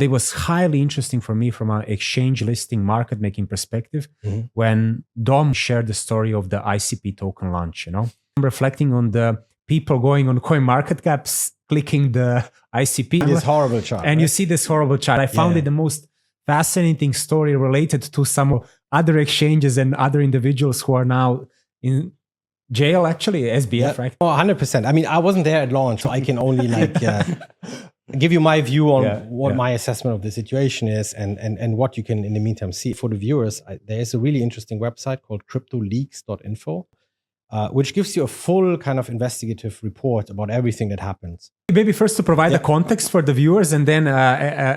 It was highly interesting for me from an exchange listing market making perspective when Dom shared the story of the ICP token launch. I'm reflecting on the people going on CoinMarketCap, clicking the ICP. This horrible chart. And right? you see this horrible chart. I found it the most fascinating story related to some other exchanges and other individuals who are now in jail, actually, SBF, right? Oh, 100%. I mean, I wasn't there at launch, so I can only give you my view on what my assessment of the situation is and what you can, in the meantime, see. For the viewers, there's a really interesting website called cryptoleaks.info, which gives you a full kind of investigative report about everything that happens. Maybe first to provide the context for the viewers and then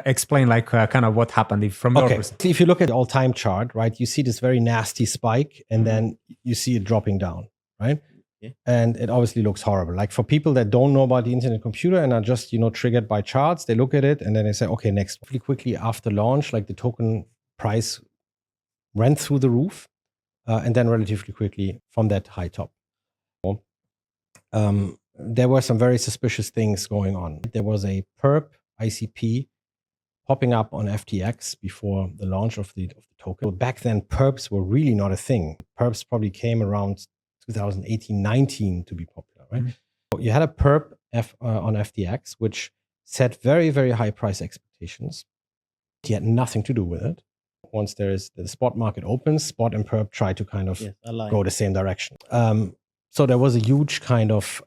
explain kind of what happened from your perspective. If you look at the all-time chart, right, you see this very nasty spike and then you see it dropping down, right? And it obviously looks horrible. Like for people that don't know about the internet computer and are just, triggered by charts, they look at it and then they say, okay, next. Pretty quickly after launch, like the token price ran through the roof and then relatively quickly from that high top. There were some very suspicious things going on. There was a perp ICP popping up on FTX before the launch of the token. Back then, perps were really not a thing. Perps probably came around 2018-19 to be popular, right? You had a perp on FTX, which set very, very high price expectations. He had nothing to do with it. Once the spot market opens, spot and perp try to kind of go the same direction. So there was a huge kind of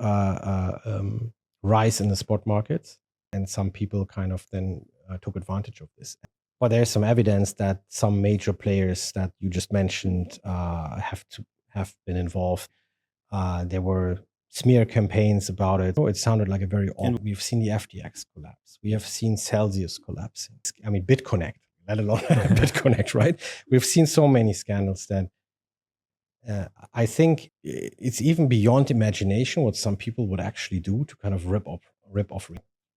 rise in the spot markets, and some people kind of then took advantage of this. But there's some evidence that some major players that you just mentioned have been involved. There were smear campaigns about it. It sounded like a very odd. We've seen the FTX collapse. We have seen Celsius collapsing. I mean, BitConnect, let alone BitConnect, right? We've seen so many scandals that I think it's even beyond imagination what some people would actually do to kind of rip off.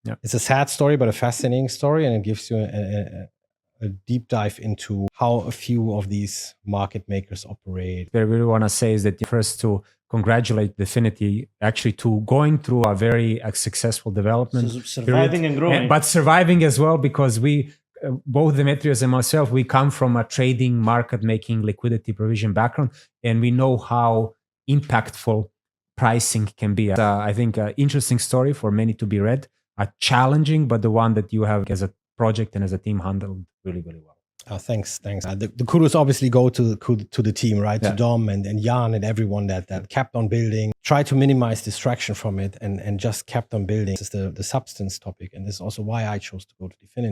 Yeah. It's a sad story, but a fascinating story, and it gives you a deep dive into how a few of these market makers operate. What I really want to say is that first to congratulate DFINITY actually to going through a very successful development. Surviving and growing. But surviving as well, because we, both Demetrios and myself, we come from a trading, market making, liquidity provision background, and we know how impactful pricing can be. I think an interesting story for many to be read, challenging, but the one that you have as a project and as a team handled really, really well. Thanks. The kudos obviously go to the team, right? To Dom and Jan and everyone that kept on building, tried to minimize distraction from it and just kept on building. This is the substance topic. And this is also why I chose to go to DFINITY.